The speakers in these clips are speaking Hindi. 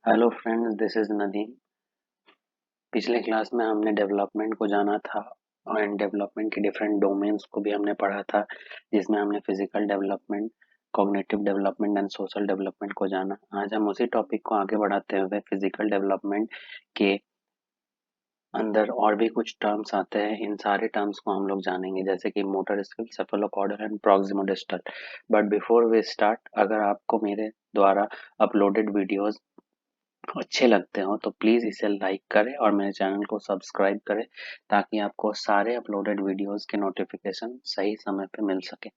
Hello friends, this is Nadeem. पिछले क्लास में हमने डेवलपमेंट को जाना था एंड डेवलपमेंट के डिफरेंट डोमेन्स को भी हमने पढ़ा था, जिसमें हमने physical development, cognitive development and social development को जाना। आज हम उसी टॉपिक को आगे बढ़ाते हुए फिजिकल डेवलपमेंट के अंदर और भी कुछ टर्म्स आते हैं, इन सारे टर्म्स को हम लोग जानेंगे, जैसे कि motor skill, cephalocaudal and proximodistal. But before we start, अगर आपको मेरे द्वारा अपलोडेड वीडियोस अच्छे लगते हो तो प्लीज़ इसे लाइक करें और मेरे चैनल को सब्सक्राइब करें, ताकि आपको सारे अपलोडेड वीडियोस के नोटिफिकेशन सही समय पे मिल सके।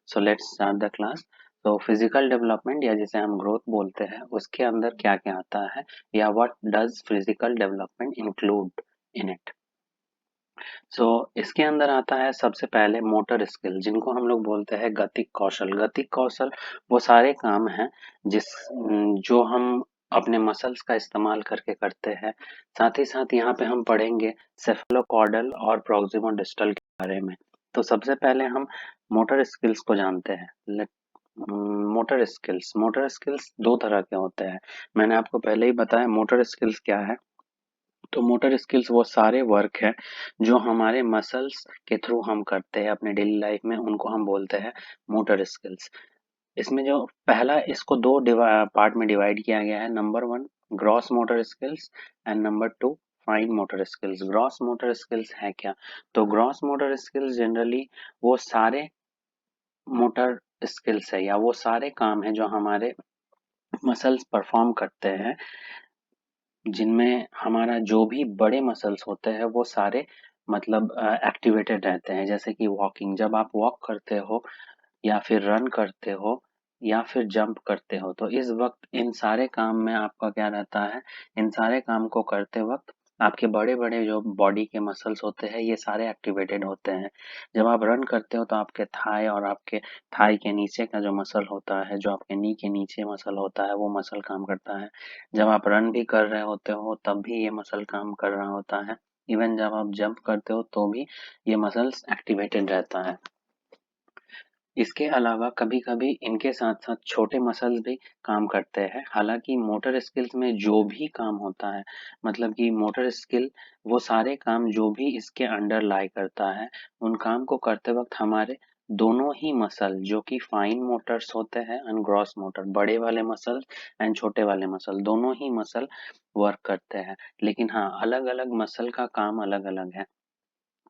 So let's start the class. तो फिजिकल डेवलपमेंट, या जिसे हम ग्रोथ बोलते हैं, उसके अंदर क्या क्या आता है, या what does physical development include in it. So इसके अंदर आता है सबसे पहले मोटर स्किल, जिनको हम लोग बोलते हैं गतिक कौशल। गतिक कौशल वो सारे काम हैं जो हम अपने मसल्स का इस्तेमाल करके करते हैं। साथ ही साथ यहाँ पे हम पढ़ेंगे सेफलोकॉर्डल और प्रॉक्सिमोडिस्टल के बारे में। तो सबसे पहले हम मोटर स्किल्स को जानते हैं। मोटर स्किल्स दो तरह के होते हैं। मैंने आपको पहले ही बताया मोटर स्किल्स क्या है। तो मोटर स्किल्स वो सारे वर्क है जो हमारे मसल्स के थ्रू हम करते हैं अपने डेली लाइफ में, उनको हम बोलते हैं मोटर स्किल्स। इसमें जो पहला, इसको दो पार्ट में डिवाइड किया गया है। Number one, gross motor skills and number two, fine motor skills. Gross motor skills है क्या? तो ग्रॉस मोटर स्किल्स जनरली वो सारे मोटर स्किल्स है, या वो सारे काम है जो हमारे मसल्स परफॉर्म करते हैं, जिनमें हमारा जो भी बड़े मसल्स होते हैं वो सारे मतलब एक्टिवेटेड रहते हैं। जैसे कि वॉकिंग, जब आप वॉक करते हो या फिर रन करते हो या फिर जंप करते हो, तो इस वक्त इन सारे काम में आपका क्या रहता है, इन सारे काम को करते वक्त आपके बड़े बड़े जो बॉडी के मसल्स होते हैं ये सारे एक्टिवेटेड होते हैं। जब आप रन करते हो तो आपके थाई और आपके थाई के नीचे का जो मसल होता है, जो आपके नी के नीचे मसल होता है, वो मसल काम करता है। जब आप रन भी कर रहे होते हो तब भी ये मसल काम कर रहा होता है। इवन जब आप जंप करते हो तो भी ये मसल्स एक्टिवेटेड रहता है। इसके अलावा कभी-कभी इनके साथ-साथ छोटे मसल्स भी काम करते हैं। हालाँकि मोटर स्किल्स में जो भी काम होता है, मतलब कि मोटर स्किल वो सारे काम जो भी इसके अंडर लाई करता है, उन काम को करते वक़्त हमारे दोनों ही मसल, जो कि फाइन मोटर्स होते हैं एंड ग्रॉस मोटर, बड़े वाले मसल एंड छोटे वाले मसल, दोनों ही मसल वर्क करते हैं। लेकिन हाँ, अलग-अलग मसल का काम अलग-अलग है।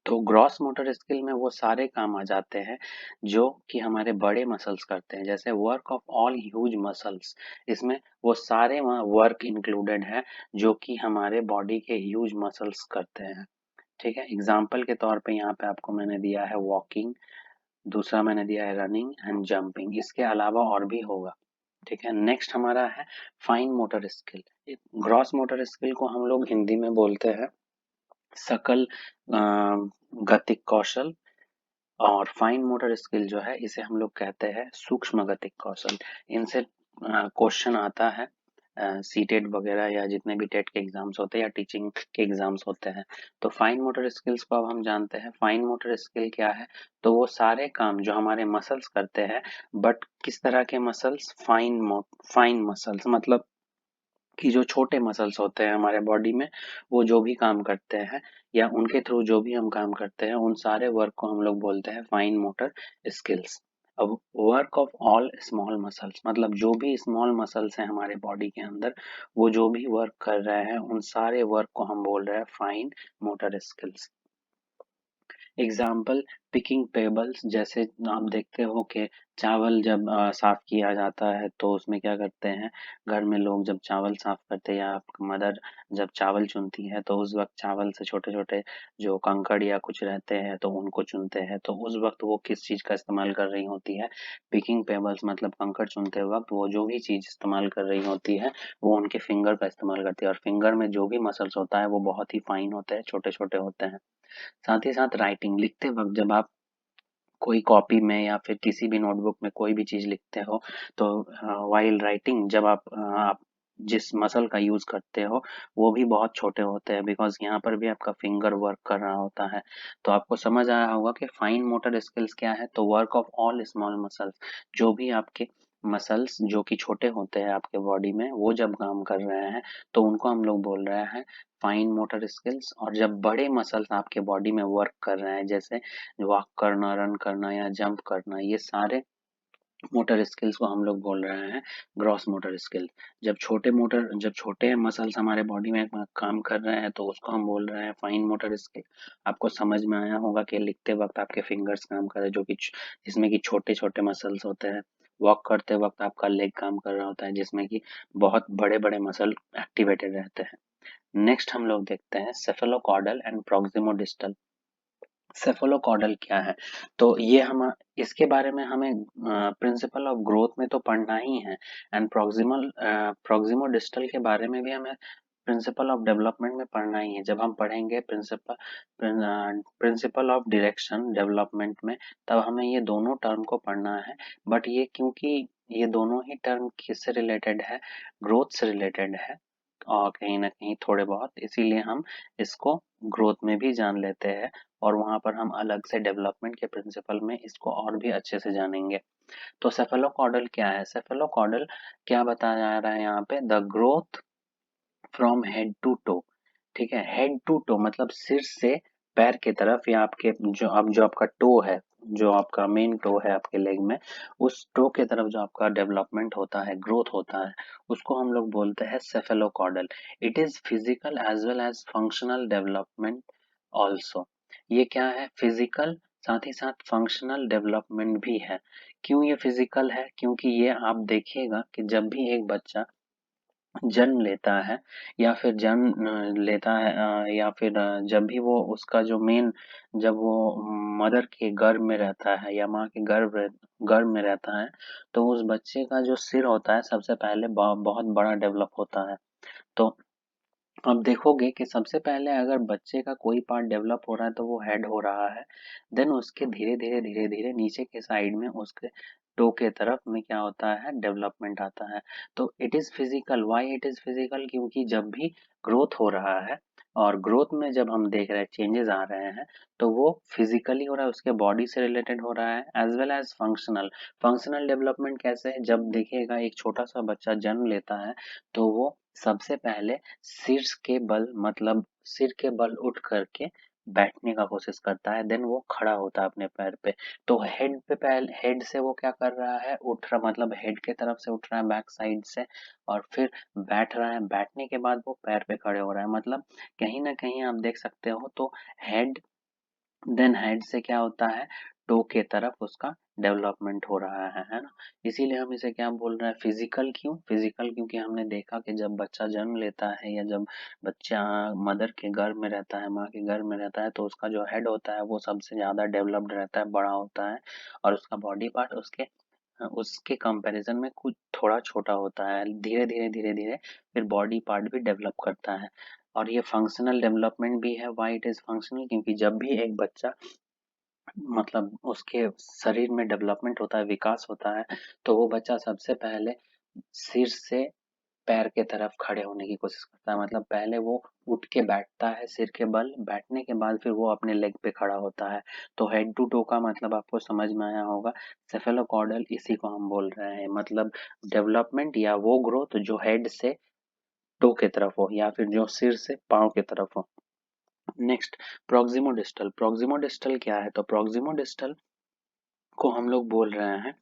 तो ग्रॉस मोटर स्किल में वो सारे काम आ जाते हैं जो कि हमारे बड़े मसल्स करते हैं, जैसे work of all huge muscles. इसमें वो सारे वर्क इंक्लूडेड है जो कि हमारे बॉडी के ह्यूज मसल्स करते हैं। ठीक है, एग्जाम्पल के तौर पे यहाँ पे आपको मैंने दिया है वॉकिंग, दूसरा मैंने दिया है रनिंग एंड जंपिंग। इसके अलावा और भी होगा। ठीक है, नेक्स्ट हमारा है fine motor skill. Gross motor skill को हम लोग हिंदी में बोलते हैं सकल गतिक कौशल, और फाइन मोटर स्किल जो है इसे हम लोग कहते हैं सूक्ष्म गतिक कौशल। इनसे क्वेश्चन आता है सीटेट वगैरह या जितने भी टेट के एग्जाम्स होते हैं या टीचिंग के एग्जाम्स होते हैं। तो फाइन मोटर स्किल्स को अब हम जानते हैं। फाइन मोटर स्किल क्या है? तो वो सारे काम जो हमारे मसल्स करते हैं, बट किस तरह के मसल्स? फाइन मसल्स, मतलब कि जो छोटे मसल्स होते हैं हमारे बॉडी में, वो जो भी काम करते हैं या उनके थ्रू जो भी हम काम करते हैं, उन सारे वर्क को हम लोग बोलते हैं फाइन मोटर स्किल्स। अब work of all small muscles, मतलब जो भी स्मॉल मसल्स हैं हमारे बॉडी के अंदर, वो जो भी वर्क कर रहे हैं, उन सारे वर्क को हम बोल रहे हैं fine motor skills. Example, picking pebbles, जैसे आप देखते हो कि चावल जब साफ किया जाता है तो उसमें क्या करते हैं, घर में लोग जब चावल साफ करते हैं या आपकी मदर जब चावल चुनती है तो उस वक्त चावल से छोटे छोटे जो कंकड़ या कुछ रहते हैं तो उनको चुनते हैं। तो उस वक्त वो किस चीज का इस्तेमाल कर रही होती है? पिकिंग पेबल्स, मतलब कंकड़ चुनते वक्त वो जो भी चीज इस्तेमाल कर रही होती है वो उनके फिंगर का इस्तेमाल करती है, और फिंगर में जो भी मसल्स होता है वो बहुत ही फाइन होते हैं, छोटे छोटे होते हैं। साथ ही साथ राइटिंग, लिखते वक्त जब आप कोई कॉपी में या फिर किसी भी नोटबुक में कोई भी चीज लिखते हो, तो वाइल राइटिंग जब आप जिस मसल का यूज करते हो वो भी बहुत छोटे होते हैं, बिकॉज यहाँ पर भी आपका फिंगर वर्क कर रहा होता है। तो आपको समझ आया होगा कि फाइन मोटर स्किल्स क्या है। तो work of all small muscles, जो भी आपके मसल्स जो कि छोटे होते हैं आपके बॉडी में, वो जब काम कर रहे हैं तो उनको हम लोग बोल रहे हैं फाइन मोटर स्किल्स। और जब बड़े मसल्स आपके बॉडी में वर्क कर रहे हैं, जैसे वॉक करना, रन करना या जंप करना, ये सारे मोटर स्किल्स को हम लोग बोल रहे हैं ग्रॉस मोटर स्किल। जब छोटे मसल्स हमारे बॉडी में काम कर रहे हैं तो उसको हम बोल रहे हैं फाइन मोटर स्किल। आपको समझ में आया होगा कि लिखते वक्त आपके फिंगर्स काम कर रहे हैं, जो कि जिसमें कि छोटे छोटे मसल्स होते हैं। वॉक करते वक्त आपका लेग काम कर रहा होता है, जिसमें कि बहुत बड़े बड़े मसल एक्टिवेटेड रहते हैं। नेक्स्ट हम लोग देखते हैं सेफेलोकॉर्डल एंड प्रॉक्सिमोडिस्टल। सेफोलोकॉर्डल क्या है? तो ये हम इसके बारे में हमें प्रिंसिपल ऑफ ग्रोथ में तो पढ़ना ही है, एंड प्रॉक्सिमोडिस्टल के बारे में भी हमें प्रिंसिपल ऑफ डेवलपमेंट में पढ़ना ही है। जब हम पढ़ेंगे प्रिंसिपल ऑफ डायरेक्शन डेवलपमेंट में, तब हमें ये दोनों टर्म को पढ़ना है। बट ये क्योंकि ये दोनों ही टर्म किससे रिलेटेड है, ग्रोथ से रिलेटेड है और कहीं ना कहीं थोड़े बहुत, इसीलिए हम इसको ग्रोथ में भी जान लेते हैं और वहां पर हम अलग से डेवलपमेंट के प्रिंसिपल में इसको और भी अच्छे से जानेंगे। तो सेफेलोकॉर्डल क्या है? सेफेलोकॉर्डल क्या बताया जा रहा है यहाँ पे? The growth from head to toe. ठीक है, हेड टू टो मतलब सिर से पैर की तरफ, या आपके जो आपका टो है, जो आपका मेन टो है आपके लेग में, उस टो के तरफ जो आपका डेवलपमेंट होता है, ग्रोथ होता है, उसको हम लोग बोलते हैं cephalocaudal. It is physical as well as functional development also. ये क्या है? फिजिकल, साथ ही साथ फंक्शनल डेवलपमेंट भी है। क्यों ये फिजिकल है? क्योंकि ये आप देखिएगा कि जब भी एक बच्चा जन्म लेता है या फिर जन्म लेता है या फिर जब भी वो उसका जो मेन, जब वो मदर के गर्भ में रहता है या माँ के गर्भ में रहता है, तो उस बच्चे का जो सिर होता है सबसे पहले बहुत बड़ा डेवलप होता है। तो अब देखोगे कि सबसे पहले अगर बच्चे का कोई पार्ट डेवलप हो रहा है तो वो हेड हो रहा है, देन उसके धीरे धीरे नीचे के साइड में उसके टो के तरफ में क्या होता है, डेवलपमेंट आता है। तो it is physical. Why it is physical? क्योंकि जब भी ग्रोथ हो रहा है और ग्रोथ में जब हम देख रहे हैं चेंजेस आ रहे हैं, तो वो फिजिकली हो रहा है, उसके बॉडी से रिलेटेड हो रहा है, as well as functional. Functional development कैसे है? जब देखिएगा एक छोटा सा बच्चा जन्म लेता है तो वो सबसे पहले सिर के बल, मतलब सिर के बल उठ करके बैठने का कोशिश करता है, देन वो खड़ा होता है अपने पैर पे। तो हेड पे, पहले हेड से वो क्या कर रहा है, उठ रहा, मतलब हेड के तरफ से उठ रहा है बैक साइड से, और फिर बैठ रहा है, बैठने के बाद वो पैर पे खड़े हो रहा है। मतलब कहीं ना कहीं आप देख सकते हो तो हेड, देन हेड से क्या होता है, टो के तरफ उसका डेवलपमेंट हो रहा है ना। इसीलिए हम इसे क्या बोल रहे हैं, फिजिकल। क्यों फिजिकल? क्योंकि हमने देखा कि जब बच्चा जन्म लेता है या जब बच्चा मदर के गर्भ में रहता है, माँ के गर्भ में रहता है, तो उसका जो हेड होता है वो सबसे ज्यादा डेवलप्ड रहता है, बड़ा होता है, और उसका बॉडी पार्ट उसके उसके कंपैरिजन में कुछ थोड़ा छोटा होता है। धीरे धीरे फिर बॉडी पार्ट भी डेवलप करता है। और ये फंक्शनल डेवलपमेंट भी है। Why it is functional? क्योंकि जब भी एक बच्चा, मतलब उसके शरीर में डेवलपमेंट होता है, विकास होता है, तो वो बच्चा सबसे पहले सिर से पैर के तरफ खड़े होने की कोशिश करता है। मतलब पहले वो उठ के बैठता है सिर के बल, बैठने के बाद फिर वो अपने लेग पे खड़ा होता है। तो हेड टू टो का मतलब आपको समझ में आया होगा। सेफेलोकॉर्डल इसी को हम बोल रहे हैं, मतलब डेवलपमेंट या वो ग्रोथ जो हेड से टो के तरफ हो, या फिर जो सिर से पाँव के तरफ हो। नेक्स्ट, प्रोक्सिमोडिस्टल। प्रोक्सिमोडिस्टल क्या है? तो प्रोक्सिमोडिस्टल को हम लोग बोल रहे हैं,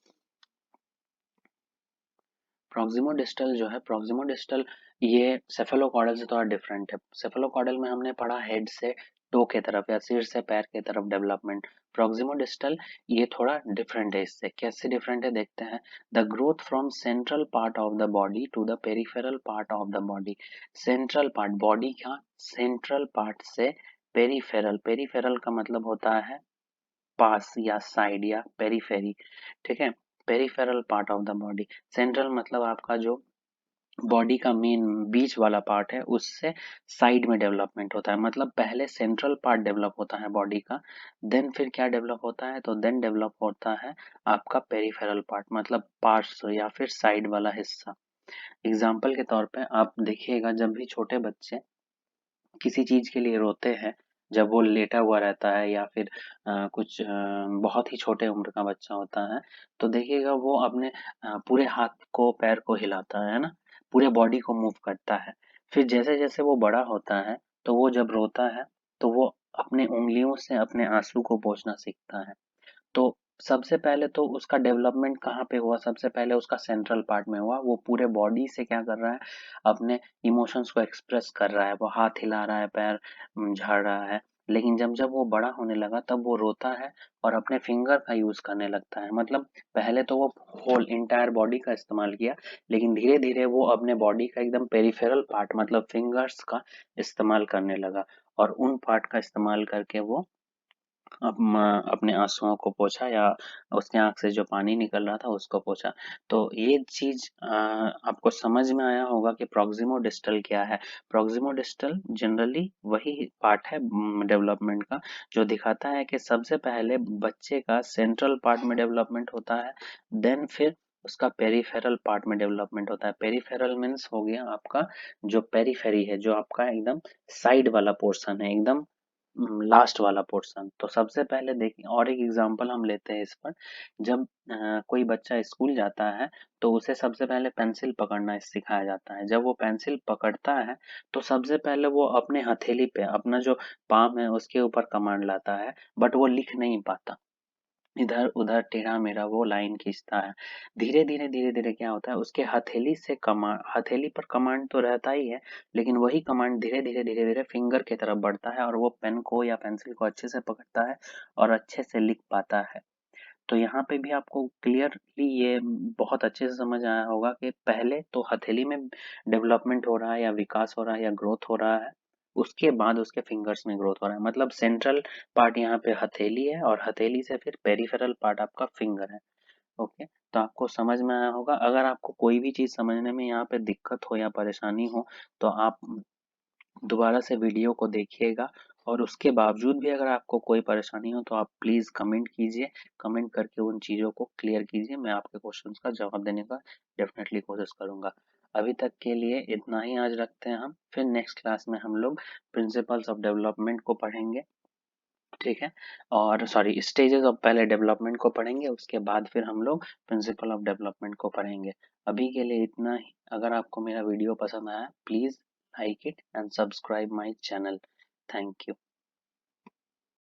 प्रोक्सिमोडिस्टल जो है, प्रोक्सिमोडिस्टल ये सेफेलोकॉर्डल से थोड़ा डिफरेंट है। सेफेलोकॉर्डल में हमने पढ़ा हेड से टो के तरफ या सिर से पैर के तरफ डेवलपमेंट। प्रोक्सिमोडिस्टल ये थोड़ा डिफरेंट है। इससे कैसे डिफरेंट है देखते हैं। The growth from central part of the body to the peripheral part of the body. Central part, body का सेंट्रल पार्ट से पेरिफेरल, पेरिफेरल का मतलब होता है पास या साइड या पेरीफेरी। ठीक है, peripheral part of the body. Central मतलब आपका जो बॉडी का मेन बीच वाला पार्ट है, उससे साइड में डेवलपमेंट होता है। मतलब पहले सेंट्रल पार्ट डेवलप होता है बॉडी का, देन फिर क्या डेवलप होता है, तो देन डेवलप होता है आपका पेरिफेरल पार्ट, मतलब पार्श्व या फिर साइड वाला हिस्सा। एग्जाम्पल के तौर पे आप देखिएगा, जब भी छोटे बच्चे किसी चीज के लिए रोते हैं, जब वो लेटा हुआ रहता है या फिर कुछ बहुत ही छोटे उम्र का बच्चा होता है, तो देखिएगा वो अपने पूरे हाथ को पैर को हिलाता है ना, पूरे बॉडी को मूव करता है। फिर जैसे जैसे वो बड़ा होता है तो वो जब रोता है तो वो अपने उंगलियों से अपने आंसू को पोंछना सीखता है। तो सबसे पहले तो उसका डेवलपमेंट कहाँ पे हुआ, सबसे पहले उसका सेंट्रल पार्ट में हुआ। वो पूरे बॉडी से क्या कर रहा है, अपने इमोशंस को एक्सप्रेस कर रहा है, वो हाथ हिला रहा है, पैर झाड़ रहा है। लेकिन जब जब वो बड़ा होने लगा तब वो रोता है और अपने फिंगर का यूज करने लगता है। मतलब पहले तो वो होल इंटायर बॉडी का इस्तेमाल किया, लेकिन धीरे धीरे वो अपने बॉडी का एकदम पेरिफेरल पार्ट मतलब फिंगर्स का इस्तेमाल करने लगा, और उन पार्ट का इस्तेमाल करके वो अपने आंसुओं को पोंछा, या उसके आँख से जो पानी निकल रहा था उसको पोंछा। तो ये चीज़ आपको समझ में आया होगा कि प्रॉक्सिमो डिस्टल क्या है। प्रॉक्सिमो डिस्टल जनरली वही पार्ट है डेवलपमेंट का, जो दिखाता है कि सबसे पहले बच्चे का सेंट्रल पार्ट में डेवलपमेंट होता है, देन फिर उसका पेरिफेरल पार्ट में डेवलपमेंट होता है। पेरिफेरल मीन्स हो गया आपका जो पेरीफेरी है, जो आपका एकदम साइड वाला पोर्शन है, एकदम लास्ट वाला पोर्शन। तो सबसे पहले देखिए, और एक एग्जांपल हम लेते हैं इस पर। जब कोई बच्चा स्कूल जाता है तो उसे सबसे पहले पेंसिल पकड़ना सिखाया जाता है। जब वो पेंसिल पकड़ता है तो सबसे पहले वो अपने हथेली पे अपना जो पाम है उसके ऊपर कमांड लाता है, बट वो लिख नहीं पाता, इधर उधर टेढ़ा मेढ़ा वो लाइन खींचता है। धीरे धीरे धीरे धीरे क्या होता है, उसके हथेली से कमांड, हथेली पर कमांड तो रहता ही है, लेकिन वही कमांड धीरे धीरे धीरे धीरे फिंगर की तरफ बढ़ता है और वो पेन को या पेंसिल को अच्छे से पकड़ता है और अच्छे से लिख पाता है। तो यहाँ पे भी आपको क्लियरली ये बहुत अच्छे से समझ आया होगा कि पहले तो हथेली में डेवलपमेंट हो रहा है या विकास हो रहा है या ग्रोथ हो रहा है, उसके बाद उसके फिंगर्स में ग्रोथ हो रहा है। मतलब सेंट्रल पार्ट यहाँ पे हथेली है और हथेली से फिर पेरिफेरल पार्ट आपका फिंगर है। ओके, तो आपको समझ में आया होगा। अगर आपको कोई भी चीज़ समझने में यहाँ पे दिक्कत हो या परेशानी हो तो आप दोबारा से वीडियो को देखिएगा, और उसके बावजूद भी अगर आपको कोई परेशानी हो तो आप प्लीज़ कमेंट कीजिए। कमेंट करके उन चीज़ों को क्लियर कीजिए, मैं आपके क्वेश्चंस का जवाब देने का डेफिनेटली कोशिश करूंगा। अभी तक के लिए इतना ही आज रखते हैं हम, फिर नेक्स्ट क्लास में हम लोग प्रिंसिपल्स ऑफ डेवलपमेंट को पढ़ेंगे, ठीक है। और सॉरी, स्टेजेस ऑफ पहले डेवलपमेंट को पढ़ेंगे, उसके बाद फिर हम लोग प्रिंसिपल ऑफ डेवलपमेंट को पढ़ेंगे। अभी के लिए इतना ही। अगर आपको मेरा वीडियो पसंद आया please like it and subscribe my channel. Thank you.